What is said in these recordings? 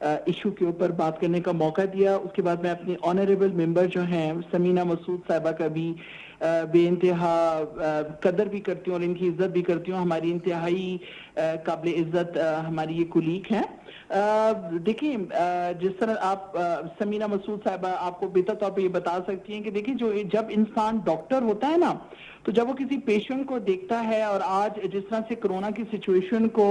Issue کے اوپر بات کرنے کا موقع دیا. اس کے بعد میں اپنی آنریبل ممبر جو ہیں سمینہ مسعود صاحبہ کا بھی بے انتہا قدر بھی کرتی ہوں اور ان کی عزت بھی کرتی ہوں. ہماری انتہائی قابل عزت ہماری یہ کولیگ ہیں. دیکھیں جس طرح آپ سمینہ مسعود صاحبہ آپ کو بہتر طور پہ یہ بتا سکتی ہیں کہ دیکھیں جب انسان ڈاکٹر ہوتا ہے نا تو جب وہ کسی پیشنٹ کو دیکھتا ہے, اور آج جس طرح سے کرونا کی سچویشن کو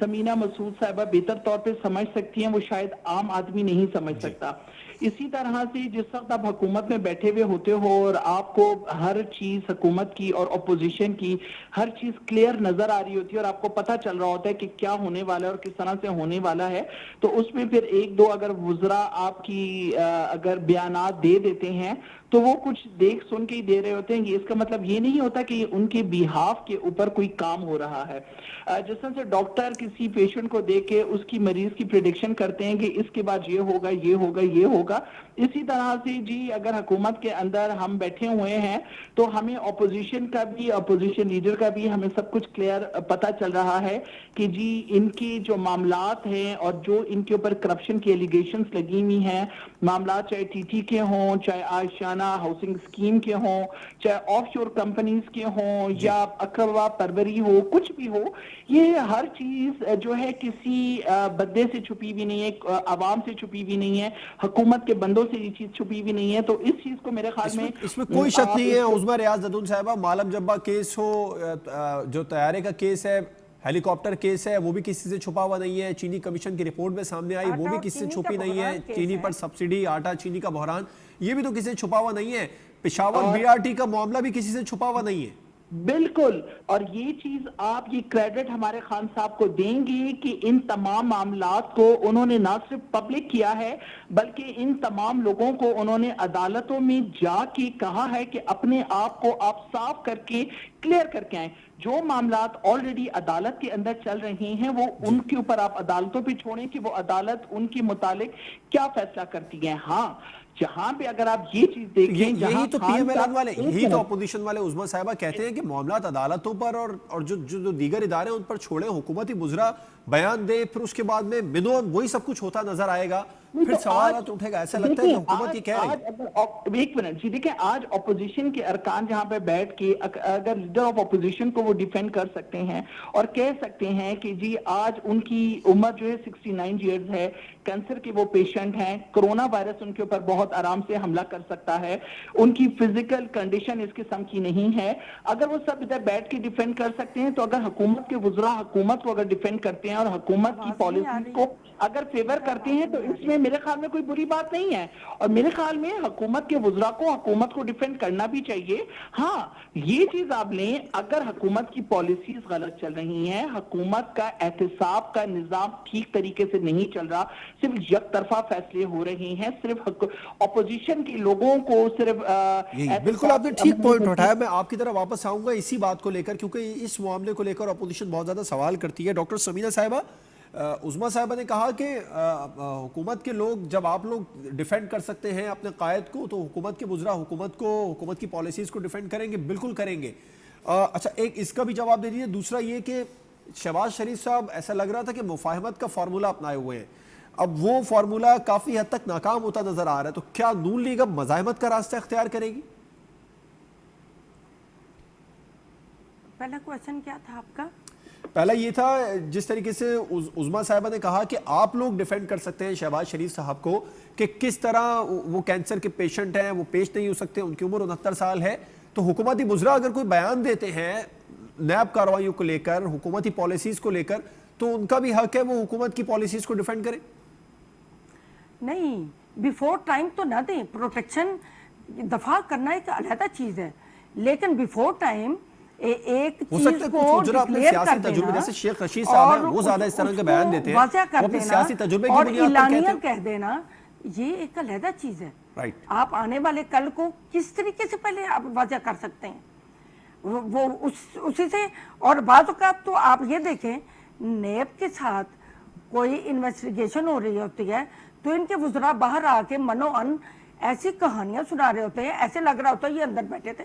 سمینہ مسعود صاحبہ بہتر طور پہ سمجھ سکتی ہیں, وہ شاید عام آدمی نہیں سمجھ سکتا. اسی طرح سے جس وقت آپ حکومت میں بیٹھے ہوئے ہوتے ہو اور آپ کو ہر چیز حکومت کی اور اپوزیشن کی ہر چیز کلیئر نظر آ رہی ہوتی ہے اور آپ کو پتہ چل رہا ہوتا ہے کہ کیا ہونے والا ہے اور کس طرح سے ہونے والا ہے, تو اس میں پھر ایک دو اگر وزراء آپ کی اگر بیانات دے دیتے ہیں تو وہ کچھ دیکھ سن کے ہی دے رہے ہوتے ہیں. اس کا مطلب یہ نہیں ہوتا کہ ان کے بیہاف کے اوپر کوئی کام ہو رہا ہے. جس طرح سے ڈاکٹر کسی پیشنٹ کو دیکھ کے اس کی مریض کی پریڈکشن کرتے ہیں کہ اس کے بعد یہ ہوگا یہ ہوگا یہ ہوگا, اسی طرح سے جی اگر حکومت کے اندر ہم بیٹھے ہوئے ہیں تو ہمیں اپوزیشن کا بھی اپوزیشن لیڈر کا بھی ہمیں سب کچھ کلیئر پتہ چل رہا ہے کہ جی ان کی جو معاملات ہیں اور جو ان کے اوپر کرپشن کی ایلیگیشنز لگی ہوئی ہیں, معاملات چاہے ٹی ٹی کے ہوں, چاہے عائشانہ ہاؤسنگ اسکیم کے ہوں, چاہے آف شور کمپنیز کے ہوں یا اقوا پروری ہو, کچھ بھی ہو, یہ ہر چیز جو ہے کسی بدے سے چھپی بھی نہیں ہے, عوام سے چھپی بھی نہیں ہے, حکومت کے بندوں سے یہ چیز چھپی بھی نہیں ہے. تو اس چیز کو میرے خیال میں اس میں کوئی شک نہیں ہے. عظمیٰ ریاض زدون صاحبہ, مالم جبہ کیس ہو, جو طیارے کا کیس ہے, ہیلی کاپٹر کیس ہے, وہ بھی کسی سے چھپا ہوا نہیں ہے. چینی کمیشن کی رپورٹ میں سامنے آئی, وہ بھی کسی سے چھپی نہیں ہے. چینی پر سبسڈی, آٹا چینی کا بحران, یہ بھی تو کسی سے چھپا ہوا نہیں ہے. پشاور بی آر ٹی کا معاملہ بھی کسی سے چھپا ہوا نہیں ہے. بالکل, اور یہ چیز آپ یہ کریڈٹ ہمارے خان صاحب کو دیں گے کہ ان تمام معاملات کو انہوں نے نہ صرف پبلک کیا ہے بلکہ ان تمام لوگوں کو انہوں نے عدالتوں میں جا کے کہا ہے کہ اپنے آپ کو آپ صاف کر کے کلیئر کر کے آئیں. جو معاملات آلریڈی عدالت کے اندر چل رہے ہیں وہ ان کے اوپر آپ عدالتوں پہ چھوڑیں کہ وہ عدالت ان کے متعلق کیا فیصلہ کرتی ہے. ہاں, جہاں پہ اگر آپ یہ چیز دیکھیں, یہی تو پی ایم ایل این والے, یہی تو اپوزیشن والے عظمیٰ صاحبہ کہتے ہیں کہ معاملات عدالتوں پر اور جو دیگر ادارے ان پر چھوڑیں, حکومتی مضرا بیان دے, پھر اس کے بعد میں منون وہی سب کچھ ہوتا نظر آئے گا, پھر سوالات اٹھے گا. ایسا لگتا ہے کہ حکومت یہ کہہ رہی. ایک منٹ جی, دیکھیں آج اپوزیشن کے ارکان جہاں پہ بیٹھ کے اگر لیڈر آف اپوزیشن کو وہ ڈیفینڈ کر سکتے ہیں اور کہہ سکتے ہیں کہ جی آج ان کی عمر جو ہے 69 ایئرز ہے, کینسر کے وہ پیشنٹ ہیں, کرونا وائرس ان کے اوپر بہت آرام سے حملہ کر سکتا ہے, ان کی فزیکل کنڈیشن اس قسم کی نہیں ہے, اگر وہ سب ادھر بیٹھ کے ڈیفینڈ کر سکتے ہیں تو اگر حکومت کے وزراء حکومت کو اگر ڈیفینڈ کرتے ہیں اور حکومت کی پالیسیز کو اگر فیور کرتے ہیں تو اس میں میرے خیال میں کوئی بری بات نہیں ہے. اور میرے خیال میں حکومت کے وزراء کو حکومت کو ڈیفینڈ کرنا بھی چاہیے. ہاں, یہ چیز آپ لیں, اگر حکومت کی پالیسیز غلط چل رہی ہیں, حکومت کا احتساب کا نظام ٹھیک طریقے سے نہیں چل رہا, صرف یک طرفہ فیصلے ہو رہے ہیں, صرف اپوزیشن کے لوگوں کو صرف بالکل آپ نے ٹھیک پوائنٹ اٹھایا. میں آپ کی طرف واپس آؤں گا اسی بات کو لے کر, کیونکہ اس معاملے کو لے کر اپوزیشن بہت زیادہ سوال کرتی ہے. ڈاکٹر سمینہ صاحبہ, عظمیٰ صاحبہ نے کہا کہ حکومت کے لوگ, جب آپ لوگ ڈیفینڈ کر سکتے ہیں اپنے قائد کو, تو حکومت کے وزراء حکومت کی پالیسیز کو ڈیفینڈ کریں گے. بالکل کریں گے. اچھا, ایک اس کا بھی جواب دے دیجیے. دوسرا یہ کہ شہباز شریف صاحب ایسا لگ رہا تھا کہ مفاہمت کا فارمولہ اپنائے ہوئے ہیں, اب وہ فارمولہ کافی حد تک ناکام ہوتا نظر آ رہا ہے, تو کیا نون لیگ اب مزاحمت کا راستہ اختیار کرے گی؟ پہلا کویشچن کیا تھا آپ کا؟ پہلا یہ تھا, جس طریقے سے عظمیٰ صاحبہ نے کہا کہ آپ لوگ ڈیفینڈ کر سکتے ہیں شہباز شریف صاحب کو کہ کس طرح وہ کینسر کے پیشنٹ ہیں, وہ پیش نہیں ہو سکتے, ان کی عمر 69 سال ہے, تو حکومتی مضرا اگر کوئی بیان دیتے ہیں نیب کارروائیوں کو لے کر, حکومتی پالیسیز کو لے کر, تو ان کا بھی حق ہے وہ حکومت کی پالیسیز کو ڈیفینڈ کریں. نہیں, بیفور ٹائم تو نہ دیں. پروٹیکشن دفاع کرنا ایک علیحدہ چیز ہے, لیکن بیفور ٹائم ایک چیز کو ڈکلیئر کر دینا, جیسے شیخ رشید صاحب ہیں, وہ زیادہ اس طرح کے بیان دیتے ہیں, واضح کر دینا اور اعلانیہ ہیں. کہہ دینا, یہ ایک علیحدہ چیز ہے. آپ آنے والے کل کو کس طریقے سے پہلے آپ واضح کر سکتے ہیں, وہ اسی سے. اور بعض اوقات تو آپ یہ دیکھیں, نیب کے ساتھ کوئی انویسٹیگیشن ہو رہی ہوتی ہے تو ان کے وزراء باہر آ کے منو ان ایسی کہانیاں سنا رہے ہوتے ہیں, ایسے لگ رہا ہوتا ہے یہ اندر بیٹھے تھے.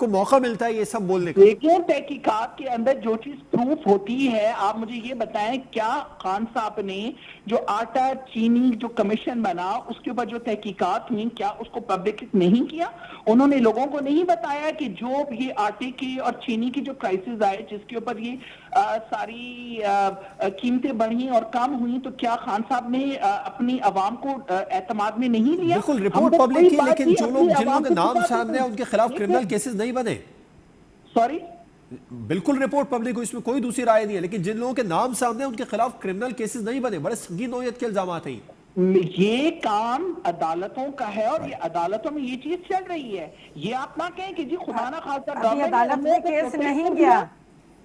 کو موقع ملتا ہے یہ سب بولنے کا؟ دیکھیں تحقیقات کے اندر جو چیز پروف ہوتی ہے، آپ مجھے یہ بتائیں کیا خان صاحب نے جو آٹا چینی جو کمیشن بنا اس کے اوپر جو تحقیقات ہوئی کیا اس کو پبلک نہیں کیا؟ انہوں نے لوگوں کو نہیں بتایا کہ جو یہ آٹے کی اور چینی کی جو کرائسس آئے جس کے اوپر یہ ساری قیمتیں بڑھی اور کم ہوئی، تو کیا خان صاحب نے اپنی عوام کو اعتماد میں نہیں لیا؟ بالکل ہم رپورٹ نے پبلک کوئی کی، بات لیکن بھی جن اپنی لوگوں عوام کے سے نام چھپا سامنے ہیں ان کے خلاف کرمنل کیسز نہیں بنے. سوری بالکل رپورٹ پبلک کو، اس میں کوئی دوسری رائے نہیں ہے، لیکن جن لوگوں کے نام سامنے ہیں ان کے خلاف کرمنل کیسز نہیں بنے. بڑے سنگین نوعیت کے الزامات ہیں. یہ کام عدالتوں کا ہے اور یہ عدالتوں میں یہ چیز چل رہی ہے. یہ آپ نہ کہیں کہ جی خدا نہ خاصا ابھی عدالت میں کیس نہیں گیا.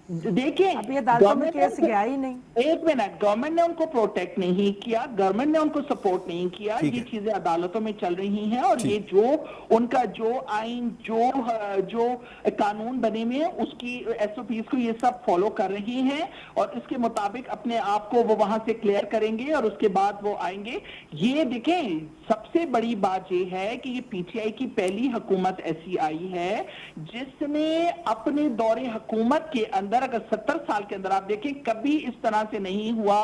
دیکھیں ابھی عدالتوں میں کیس گیا ہی نہیں. ایک منٹ، گورنمنٹ نے ان کو پروٹیکٹ نہیں کیا، گورنمنٹ نے ان کو سپورٹ نہیں کیا. یہ چیزیں عدالتوں میں چل رہی ہیں اور یہ جو ان کا جو آئین جو قانون بنے ہوئے ہیں اس کی ایس او پیز کو یہ سب فالو کر رہی ہیں اور اس کے مطابق اپنے آپ کو وہ وہاں سے کلیئر کریں گے اور اس کے بعد وہ آئیں گے. یہ دیکھیں سب سے بڑی بات یہ ہے کہ یہ پی ٹی آئی کی پہلی حکومت ایسی آئی ہے جس نے اپنے دور حکومت کے اندر، اگر 70 سال کے اندر آپ دیکھیں کبھی اس طرح سے نہیں ہوا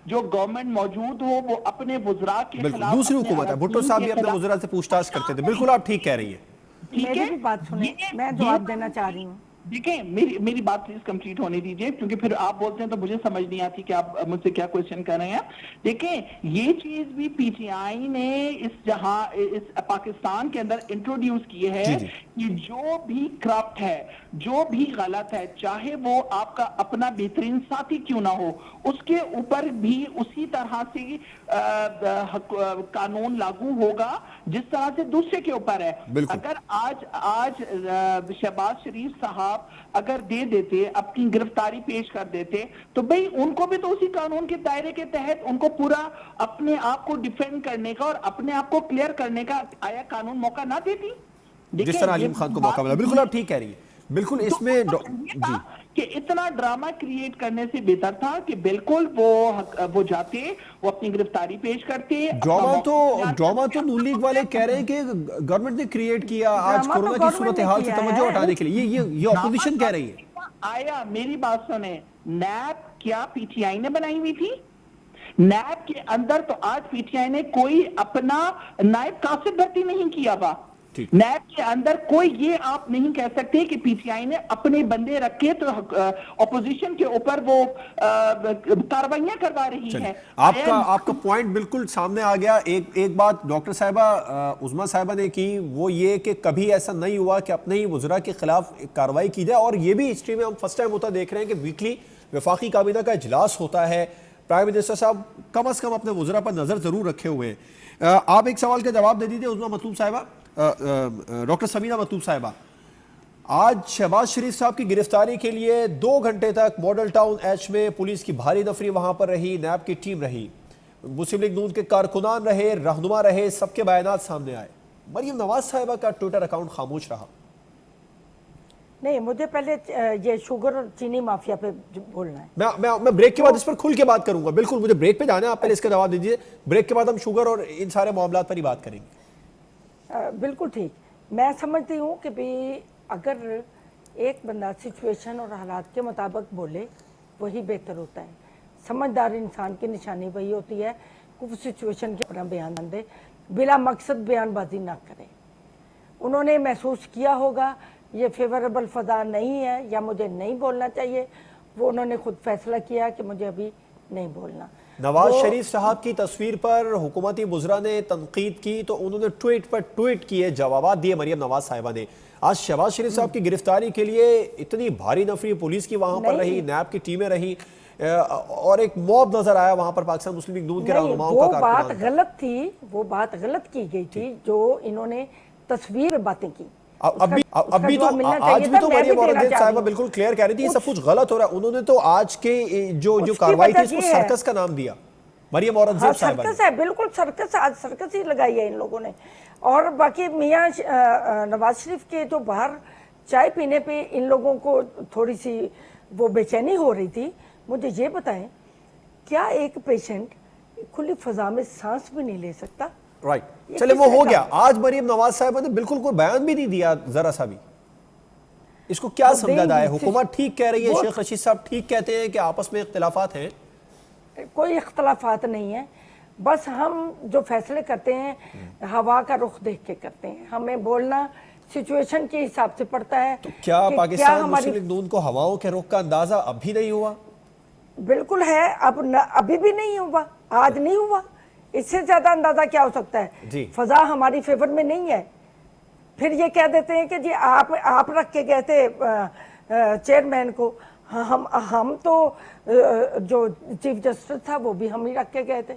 جو گورنمنٹ موجود ہو وہ اپنے وزراء کے بالکل خلاف، دوسری حکومت ہے، بھٹو صاحب بھی اپنے وزراء سے پوچھ تاچھ کرتے تھے. بالکل آپ ٹھیک کہہ رہی ہیں. میری بھی بات سنیں، میں جواب دینا چاہ رہی ہوں. دیکھیں میری بات پلیز کمپلیٹ ہونے دیجئے، کیونکہ پھر آپ بولتے ہیں تو مجھے سمجھ نہیں آتی کہ آپ مجھ سے کیا کوئسچن کر رہے ہیں. دیکھیں یہ چیز بھی پی ٹی آئی نے اس پاکستان کے اندر انٹروڈیوس کی ہے کہ جو بھی کرپٹ ہے، جو بھی غلط ہے، چاہے وہ آپ کا اپنا بہترین ساتھی کیوں نہ ہو، اس کے اوپر بھی اسی طرح سے قانون لاگو ہوگا جس طرح سے دوسرے کے اوپر ہے. اگر آج شہباز شریف صاحب اگر دے دیتے، اپنی گرفتاری پیش کر دیتے، تو بھئی ان کو بھی تو اسی قانون کے دائرے کے تحت ان کو پورا اپنے آپ کو ڈیفینڈ کرنے کا اور اپنے آپ کو کلیئر کرنے کا آیا قانون موقع نہ دیتی؟ جس طرح علیم خان کو موقع ملا. بالکل آپ ٹھیک کہہ رہی ہیں. بالکل اس میں جی کہ اتنا ڈرامہ کریٹ کرنے سے بہتر تھا کہ بالکل وہ جاتے، وہ اپنی گرفتاری پیش کرتے. ڈرامہ تو نون لیگ والے کہہ رہے ہیں کہ گورنمنٹ نے کریٹ کیا آج کورونا کی صورتحال سے توجہ ہٹانے کے لیے. یہ اپوزیشن کہہ رہی ہے. آیا میری بات سنیں، نیب کیا پی ٹی آئی نے بنائی ہوئی تھی؟ نیب کے اندر تو آج پی ٹی آئی نے کوئی اپنا نائب قاصد بھرتی نہیں کیا ہوا. نیب کے اندر کوئی یہ آپ نہیں کہہ سکتے کہ پی ٹی آئی نے اپنے بندے رکھے تو اپوزیشن کے اوپر وہ کاروائیاں کروا رہی ہے. آپ کا پوائنٹ بالکل سامنے آ گیا. ایک بات ڈاکٹر صاحبہ عظمیٰ صاحبہ نے کی وہ یہ کہ کبھی ایسا نہیں ہوا کہ اپنے ہی وزراء کے خلاف کارروائی کی جائے. اور یہ بھی ہسٹری میں ہم فرسٹ ٹائم ہوتا دیکھ رہے ہیں کہ ویکلی وفاقی کابینہ کا اجلاس ہوتا ہے. پرائم منسٹر صاحب کم از کم اپنے وزراء پر نظر ضرور رکھے ہوئے ہیں. آپ ایک سوال کا جواب دے دیجیے عظمیٰ مطلوب صاحبہ، ڈاکٹر سمینہ مطلوب صاحبہ. آج شہباز شریف صاحب کی گرفتاری کے لیے 2 گھنٹے تک ماڈل ٹاؤن ایچ میں پولیس کی بھاری نفری وہاں پر رہی، نیب کی ٹیم رہی، مسلم لیگ نون کے کارکنان رہے، رہنما رہے، سب کے بیانات سامنے آئے. مریم نواز صاحبہ کا ٹویٹر اکاؤنٹ خاموش رہا. نہیں، مجھے پہلے یہ شوگر اور چینی مافیا پہ بولنا ہے. میں بریک کے بعد اس پر کھل کے بات کروں گا. بالکل مجھے بریک پہ جانا ہے، آپ پہلے اس کا جواب دیجیے. بریک کے بعد ہم شوگر اور ان سارے معاملات پر ہی بات کریں گے. بالکل ٹھیک. میں سمجھتی ہوں کہ بھی اگر ایک بندہ سچویشن اور حالات کے مطابق بولے وہی بہتر ہوتا ہے. سمجھدار انسان کی نشانی وہی ہوتی ہے کہ وہ سچویشن کے اپنا بیان دے، بلا مقصد بیان بازی نہ کرے. انہوں نے محسوس کیا ہوگا یہ فیوریبل فضا نہیں ہے یا مجھے نہیں بولنا چاہیے، وہ انہوں نے خود فیصلہ کیا کہ مجھے ابھی نہیں بولنا. نواز شریف صاحب کی تصویر پر حکومتی وزراء نے تنقید کی تو انہوں نے ٹویٹ پر ٹویٹ کیے، جوابات دیے مریم نواز صاحبہ نے. آج شہباز شریف صاحب کی گرفتاری کے لیے اتنی بھاری نفری پولیس کی وہاں پر رہی، نیب کی ٹیمیں رہی اور ایک موب نظر آیا وہاں پر پاکستان مسلم لیگ نون کے رہنماؤں کا. وہ بات غلط تھی، وہ بات غلط کی گئی تھی جو انہوں نے تصویر باتیں کی. اب بھی تو آج بھی تو مریم اورنگزیب صاحبہ بالکل کلیئر کہہ رہی تھی یہ سب کچھ غلط ہو رہا ہے. انہوں نے تو آج کے جو کاروائی تھی اس کو سرکس کا نام دیا. مریم اورنگزیب صاحبہ سرکس ہے، بالکل سرکس، آج سرکس ہی لگائی ہے ان لوگوں نے. اور باقی میاں نواز شریف کے جو باہر چائے پینے پہ ان لوگوں کو تھوڑی سی وہ بے چینی ہو رہی تھی. مجھے یہ بتائیں کیا ایک پیشنٹ کھلی فضا میں سانس بھی نہیں لے سکتا؟ رائٹ. چلے وہ ہو گیا. آج مریم نواز صاحبہ نے بالکل کوئی بیان بھی نہیں دیا ذرا سا بھی. اس کو کیا وہ سمجھا دیں جائے؟ گی۔ حکومت ٹھیک کہہ رہی ہے، وہ- شیخ رشید صاحب ٹھیک کہتے ہیں کہ آپس میں اختلافات ہیں؟ کوئی اختلافات نہیں ہے، بس ہم جو فیصلے کرتے ہیں ہوا کا رخ دیکھ کے کرتے ہیں، ہمیں بولنا سچویشن کے حساب سے پڑتا ہے تو کیا کہ پاکستان ہماری مسلم لیگ نون کو ہواؤں کے رخ کا اندازہ اب بھی نہیں ہوا؟ بالکل ہے، ابھی بھی نہیں ہوا، آج نہیں ہوا، اس سے زیادہ اندازہ کیا ہو سکتا ہے؟ جی فضا ہماری فیور میں نہیں ہے۔ پھر یہ کہہ دیتے ہیں کہ جی آپ رکھ کے گئے تھے چیئرمین کو، ہم تو جو چیف جسٹس تھا وہ بھی ہم ہی رکھ کے گئے تھے،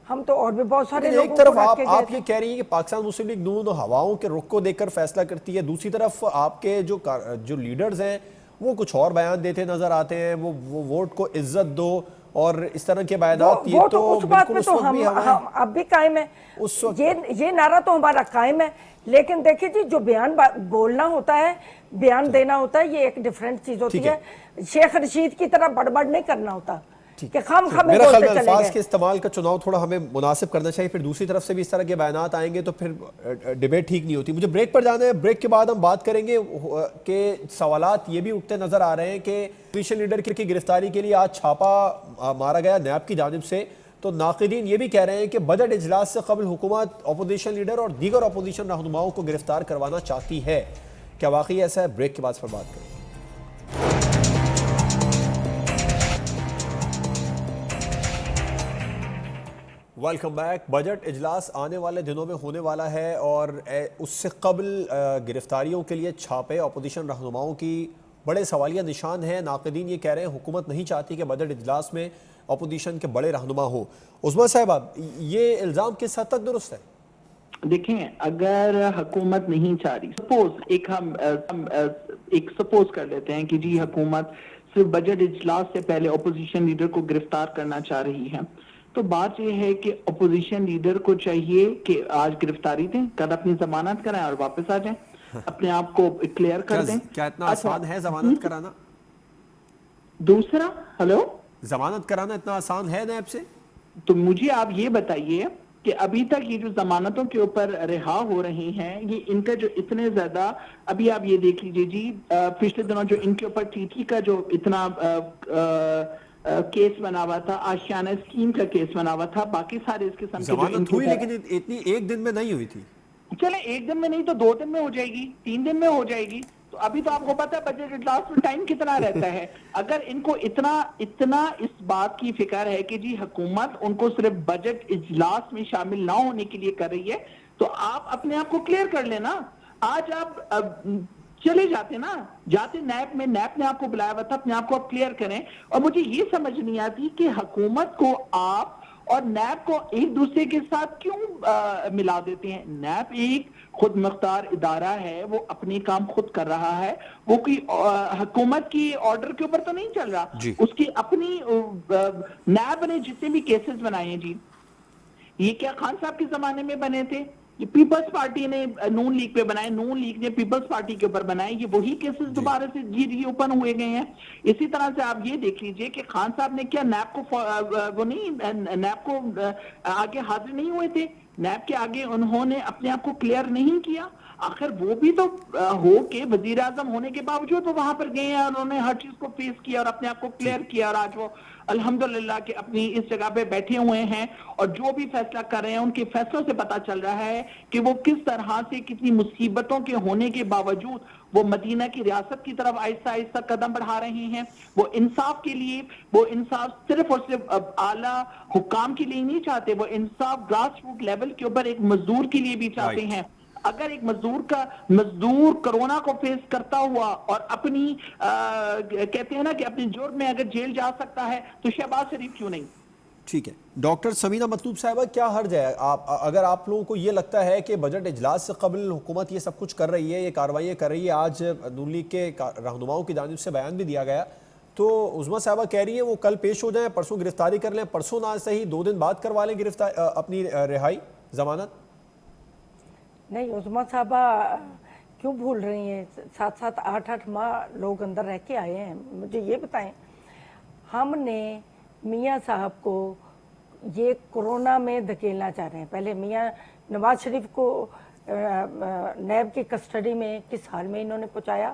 ہم تو اور بھی بہت سارے لیکن ایک لوگوں طرف کو رکھ کے گئے آپ تھے۔ یہ کہہ رہی ہیں کہ پاکستان مسلم لیگ نون ہواؤں کے رخ کو دیکھ کر فیصلہ کرتی ہے، دوسری طرف آپ کے جو لیڈرز ہیں وہ کچھ اور بیان دیتے نظر آتے ہیں، وہ ووٹ کو عزت دو اور اس طرح کے بیانات، یہ وہ تو اس بات بالکل پہ اس تو وقت بھی ہوائیں ہم اب بھی قائم ہیں، اس وقت یہ نعرہ تو ہمارا قائم ہے، لیکن دیکھیں جی جو بیان بولنا ہوتا ہے، بیان دینا ہوتا ہے، یہ ایک ڈیفرنٹ چیز ہوتی ٹھیک ہے۔ شیخ رشید کی طرح بڑبڑ نہیں کرنا ہوتا کہ خام خامے میرا خیال بولتے میں چلے الفاظ گئے۔ کے استعمال کا چناؤ تھوڑا ہمیں مناسب کرنا چاہیے، پھر دوسری طرف سے بھی اس طرح کے بیانات آئیں گے تو پھر ڈیبیٹ ٹھیک نہیں ہوتی۔ مجھے بریک پر جانا ہے، بریک کے بعد ہم بات کریں گے کہ سوالات یہ بھی اٹھتے نظر آ رہے ہیں کہ اپوزیشن لیڈر کی گرفتاری کے لیے آج چھاپا مارا گیا نیب کی جانب سے، تو ناقدین یہ بھی کہہ رہے ہیں کہ بجٹ اجلاس سے قبل حکومت اپوزیشن لیڈر اور دیگر اپوزیشن رہنماؤں کو گرفتار کروانا چاہتی ہے۔ کیا واقعی ایسا ہے؟ بریک کے بعد پر بات کریں گے۔ Welcome back. بجٹ اجلاس آنے والے دنوں میں ہونے والا ہے اور اس سے قبل گرفتاریوں کے لیے چھاپے اپوزیشن رہنماؤں کی بڑے سوالیہ نشان ہیں۔ ناقدین یہ کہہ رہے ہیں حکومت نہیں چاہتی کہ بجٹ اجلاس میں اپوزیشن کے بڑے رہنما ہوں۔ عظمیٰ صاحبہ، یہ الزام کس حد تک درست ہے؟ دیکھیں، اگر حکومت نہیں چاہ رہی، ہم ایک سپوز کر لیتے ہیں کہ جی حکومت صرف بجٹ اجلاس سے پہلے اپوزیشن لیڈر کو گرفتار کرنا چاہ رہی ہے، تو بات یہ ہے کہ اپوزیشن لیڈر کو چاہیے کہ آج گرفتاری دیں، کل اپنی ضمانت کرائیں اور واپس آ جائیں، اپنے آپ کو کلیئر کر دیں۔ کیا اتنا آسان ہے ضمانت کرانا؟ دوسرا، ہلو، ضمانت کرانا اتنا آسان ہے نیب سے؟ تو مجھے آپ یہ بتائیے کہ ابھی تک یہ جو ضمانتوں کے اوپر رہا ہو رہے ہیں، یہ ان کا جو اتنے زیادہ، ابھی آپ یہ دیکھ لیجئے جی، پچھلے دنوں جو ان کے اوپر ٹی ٹی کا جو اتنا کیس بنا ہوا تھا، آشیانہ اسکیم کا کیس بنا ہوا تھا، باقی سارے اس قسم کے جو ان ضمانت کے ہوئی اوپر، لیکن اتنی ایک دن میں نہیں ہوئی تھی۔ چلیں ایک دن میں نہیں تو 2 دن میں ہو جائے گی، 3 دن میں ہو جائے گی، تو ابھی تو آپ کو پتا ہے بجٹ اجلاس میں ٹائم کتنا رہتا ہے۔ اگر ان کو اتنا اس بات کی فکر ہے کہ جی حکومت ان کو صرف بجٹ اجلاس میں شامل نہ ہونے کے لیے کر رہی ہے، تو آپ اپنے آپ کو کلیئر کر لینا۔ آج آپ چلے جاتے نا، جاتے نیب میں، نیب نے آپ کو بلایا ہوا تھا، اپنے آپ کو آپ کلیئر کریں۔ اور مجھے یہ سمجھ نہیں آتی کہ حکومت کو آپ اور نیب کو ایک دوسرے کے ساتھ کیوں ملا دیتے ہیں۔ نیب ایک خود مختار ادارہ ہے، وہ اپنے کام خود کر رہا ہے، وہ کوئی حکومت کی آرڈر کے اوپر تو نہیں چل رہا۔ جی اس کی اپنی نیب نے جتنے بھی کیسز بنائے ہیں جی، یہ کیا خان صاحب کے زمانے میں بنے تھے؟ یہ پیپلز پارٹی نے نون لیگ پہ بنائے، نون لیگ نے پیپلز پارٹی کے اوپر بنائے، یہ وہی کیسز دوبارہ سے جی اوپن ہوئے گئے ہیں۔ اسی طرح سے آپ یہ دیکھ لیجئے کہ خان صاحب نے کیا نیب کو نیب کو آگے حاضر نہیں ہوئے تھے، نیب کے آگے انہوں نے اپنے آپ کو کلیئر نہیں کیا۔ آخر وہ بھی تو ہو کے وزیر اعظم ہونے کے باوجود وہ وہاں پر گئے ہیں اور انہوں نے ہر چیز کو فیس کیا اور اپنے آپ کو کلیئر کیا، اور آج وہ الحمدللہ کہ اپنی اس جگہ پہ بیٹھے ہوئے ہیں اور جو بھی فیصلہ کر رہے ہیں ان کے فیصلوں سے پتہ چل رہا ہے کہ وہ کس طرح سے کتنی مصیبتوں کے ہونے کے باوجود وہ مدینہ کی ریاست کی طرف آہستہ آہستہ قدم بڑھا رہے ہیں۔ وہ انصاف کے لیے، وہ انصاف صرف اور صرف اعلیٰ حکام کے لیے نہیں چاہتے، وہ انصاف گراس روٹ لیول کے اوپر ایک مزدور کے لیے بھی چاہتے ہیں۔ اگر ایک مزدور کرونا کو فیس کرتا ہوا اور اپنی کہتے ہیں نا کہ اپنی جرم میں اگر جیل جا سکتا ہے تو شہباز شریف کیوں نہیں؟ ٹھیک ہے ڈاکٹر سمینہ مطلوب صاحبہ، کیا حرج ہے اگر آپ لوگوں کو یہ لگتا ہے کہ بجٹ اجلاس سے قبل حکومت یہ سب کچھ کر رہی ہے، یہ کارروائیاں کر رہی ہے، آج نون لیگ کے رہنماؤں کی جانب سے بیان بھی دیا گیا، تو عظمیٰ صاحبہ کہہ رہی ہیں وہ کل پیش ہو جائیں، پرسوں گرفتاری کر لیں، پرسوں نہ صحیح 2 دن بعد کروا لیں اپنی رہائی، ضمانت؟ نہیں، عظمیٰ صاحبہ کیوں بھول رہی ہیں؟ 7 8 ماہ لوگ اندر رہ کے آئے ہیں۔ مجھے یہ بتائیں، ہم نے میاں صاحب کو یہ کورونا میں دھکیلنا چاہ رہے ہیں، پہلے میاں نواز شریف کو نیب کی کسٹڈی میں کس حال میں انہوں نے پہنچایا،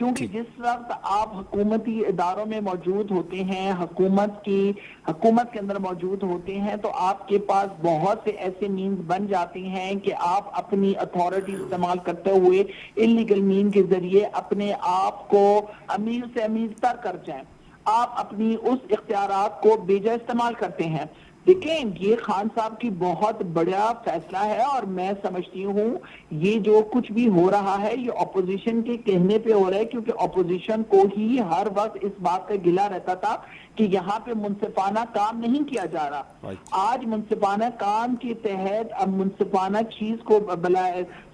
کیونکہ جس وقت آپ حکومتی اداروں میں موجود ہوتے ہیں، حکومت کے اندر موجود ہوتے ہیں، تو آپ کے پاس بہت سے ایسے مینز بن جاتے ہیں کہ آپ اپنی اتھارٹی استعمال کرتے ہوئے انلیگل مین کے ذریعے اپنے آپ کو امیر سے امیر تر کر جائیں، آپ اپنی اس اختیارات کو بے جا استعمال کرتے ہیں۔ دیکھیں یہ خان صاحب کی بہت بڑا فیصلہ ہے، اور میں سمجھتی ہوں یہ جو کچھ بھی ہو رہا ہے یہ اپوزیشن کے کہنے پہ ہو رہا ہے، کیونکہ اپوزیشن کو ہی ہر وقت اس بات کا گلہ رہتا تھا کہ یہاں پہ منصفانہ کام نہیں کیا جا رہا۔ آج منصفانہ کام کے تحت اب منصفانہ چیز کو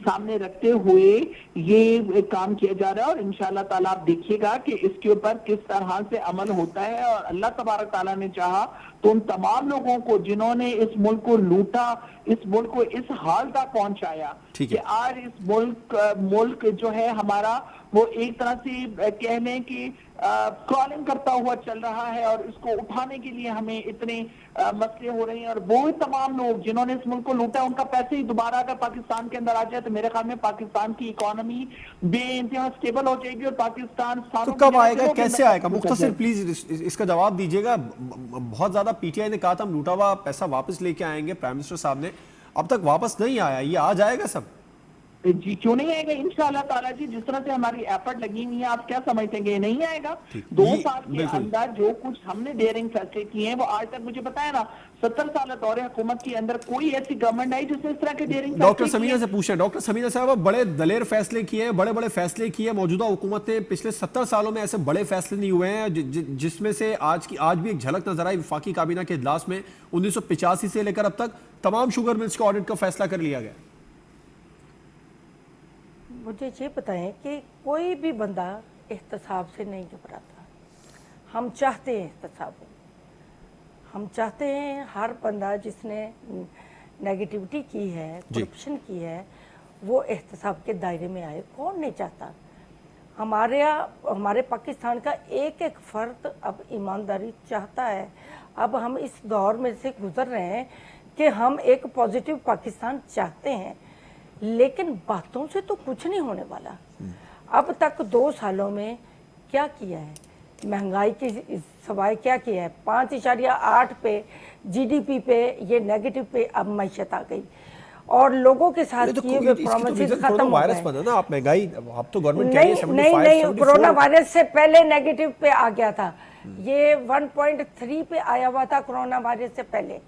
سامنے رکھتے ہوئے یہ کام کیا جا رہا ہے، اور انشاءاللہ تعالیٰ آپ دیکھیے گا کہ اس کے اوپر کس طرح سے عمل ہوتا ہے، اور اللہ تبارک تعالیٰ نے چاہا تو ان تمام لوگوں کو جنہوں نے اس ملک کو لوٹا، اس ملک کو اس حال تک پہنچایا کہ آج اس ملک جو ہے ہمارا وہ ایک طرح سے کہہ لیں کہ کرالنگ کرتا ہوا چل رہا ہے، اور اس کو اٹھانے کے لیے ہمیں اتنے مسئلے ہو رہے ہیں، اور وہ تمام لوگ جنہوں نے اس ملک کو لوٹا ان کا پیسے ہی دوبارہ اگر پاکستان کے اندر آ جائے تو میرے خیال میں پاکستان کی اکانومی بے انتہا سٹیبل ہو جائے گی، اور پاکستان تو کب آئے گا، کیسے آئے گا؟ مختصر پلیز اس کا جواب دیجیے گا۔ بہت زیادہ پی ٹی آئی نے کہا تھا ہم لوٹا ہوا پیسہ واپس لے کے آئیں گے، پرائم منسٹر صاحب نے، اب تک واپس نہیں آیا، یہ آ جائے گا سب؟ جی کیوں نہیں آئے گا انشاءاللہ تعالیٰ جی، جس طرح سے ہماری ایفرٹ لگی ہوئی ہے، آپ کیا سمجھتے ہیں کہ یہ نہیں آئے گا؟ 2 سال کے اندر جو کچھ ہم نے ڈیئرنگ فیصلے کیے ہیں وہ آج تک مجھے پتا ہے نا 70 سال دور حکومت کے اندر کوئی ایسی گورنمنٹ آئی جس نے اس طرح کے ڈیئرنگ فیصلے ڈاکٹر سمینہ سے پوچھیں۔ ڈاکٹر سمینہ صاحب بڑے دلیر فیصلے کیے ہیں، بڑے بڑے فیصلے کیے ہیں موجودہ حکومت نے، پچھلے 70 سالوں میں ایسے بڑے فیصلے نہیں ہوئے ہیں جس میں سے آج بھی ایک جھلک نظر آئی وفاقی کابینہ کے اجلاس میں 1985 سے لے کر اب تک تمام شوگر ملز کے آڈٹ کا فیصلہ کر لیا گیا۔ مجھے یہ بتائیں کہ کوئی بھی بندہ احتساب سے نہیں گھبراتا، ہم چاہتے ہیں احتساب ہو، ہم چاہتے ہیں ہر بندہ جس نے نیگیٹیوٹی کی ہے، کرپشن کی ہے، وہ احتساب کے دائرے میں آئے، کون نہیں چاہتا؟ ہمارے پاکستان کا ایک ایک فرد اب ایمانداری چاہتا ہے۔ اب ہم اس دور میں سے گزر رہے ہیں کہ ہم ایک پازیٹیو پاکستان چاہتے ہیں، لیکن باتوں سے تو کچھ نہیں ہونے والا۔ اب تک 2 سالوں میں کیا کیا ہے؟ مہنگائی کے سوائے کیا کیا ہے؟ 5.8 پہ جی ڈی پی پہ یہ نیگیٹو پہ اب معیشت آ گئی، اور لوگوں کے ساتھ کیے ہوئے پرومسز ختم ہو گئے۔ آپ مہنگائی اب تو گورنمنٹ نہیں، کرونا وائرس سے پہلے نیگیٹو پہ آ گیا تھا، یہ 1.3 پہ آیا ہوا تھا کرونا وائرس سے پہلے،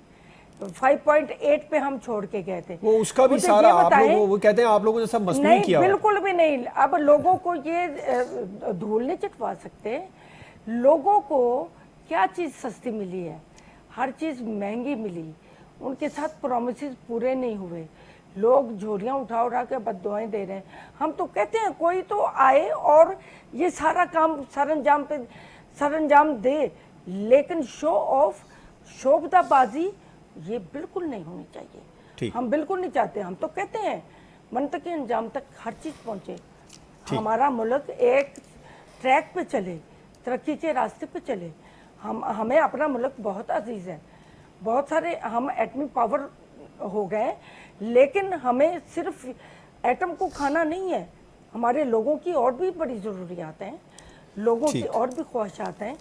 5.8 پہ ہم چھوڑ کے گئے تھے۔ وہ اس کا بھی سارا وہ کہتے ہیں آپ لوگوں نے سب مصنوعی کیا۔ بالکل بھی نہیں، اب لوگوں کو یہ دھول نہیں چٹوا سکتے۔ لوگوں کو کیا چیز سستی ملی ہے؟ ہر چیز مہنگی ملی، ان کے ساتھ پرومسز پورے نہیں ہوئے، لوگ جھولیاں اٹھا کے بد دعائیں دے رہے ہیں۔ ہم تو کہتے ہیں کوئی تو آئے اور یہ سارا کام سر انجام دے، لیکن شو آف، شوبدہ بازی یہ بالکل نہیں ہونی چاہیے۔ ہم بالکل نہیں چاہتے، ہم تو کہتے ہیں منطقی انجام تک ہر چیز پہنچے، ہمارا ملک ایک ٹریک پہ چلے، ترقی کے راستے پہ چلے۔ ہمیں اپنا ملک بہت عزیز ہے، بہت سارے ہم ایٹمی پاور ہو گئے، لیکن ہمیں صرف ایٹم کو کھانا نہیں ہے، ہمارے لوگوں کی اور بھی بڑی ضروریات ہیں، لوگوں کی اور بھی خواہشات ہیں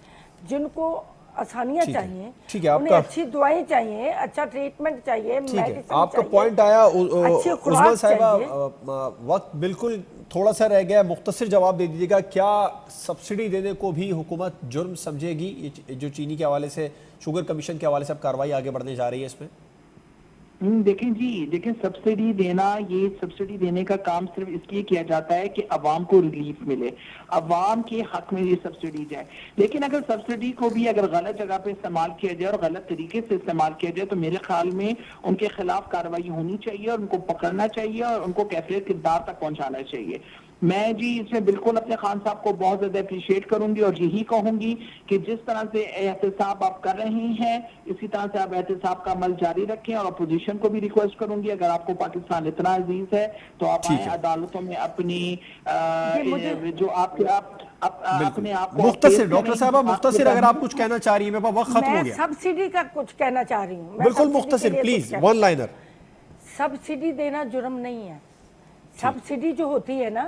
جن کو آسانیاں چاہیے، انہیں اچھی دعائیں چاہیے، اچھا ٹریٹمنٹ چاہیے، میڈیسن آپ کا پوائنٹ آیا عظمیٰ صاحبہ، وقت بالکل تھوڑا سا رہ گیا، مختصر جواب دے دیجیے گا، کیا سبسڈی دینے کو بھی حکومت جرم سمجھے گی؟ جو چینی کے حوالے سے، شوگر کمیشن کے حوالے سے اب کارروائی آگے بڑھنے جا رہی ہے اس میں؟ دیکھیں سبسڈی دینا، یہ سبسڈی دینے کا کام صرف اس لیے کیا جاتا ہے کہ عوام کو ریلیف ملے، عوام کے حق میں یہ سبسڈی جائے۔ لیکن اگر سبسڈی کو بھی اگر غلط جگہ پہ استعمال کیا جائے اور غلط طریقے سے استعمال کیا جائے تو میرے خیال میں ان کے خلاف کارروائی ہونی چاہیے، اور ان کو پکڑنا چاہیے، اور ان کو کیفیت کردار تک پہنچانا چاہیے۔ میں جی اس میں بالکل اپنے خان صاحب کو بہت زیادہ اپریشیٹ کروں گی، اور یہی کہوں گی کہ جس طرح سے احتساب آپ کر رہے ہیں اسی طرح سے آپ احتساب کا عمل جاری رکھیں، اور اپوزیشن کو بھی ریکویسٹ کروں گی اگر آپ کو پاکستان اتنا عزیز ہے تو آپ آئیں عدالتوں میں اپنی جو آپ اپنے آپ کو مختصر، ڈاکٹر صاحبہ مختصر اگر آپ کچھ کہنا چاہ رہی ہیں، میرے پاس وقت ختم ہو گیا۔ میں سبسڈی کا کچھ کہنا چاہ رہی ہوں، بالکل مختصر پلیز، ون لائنر۔ سبسڈی دینا جرم نہیں ہے، سبسڈی جو ہوتی ہے نا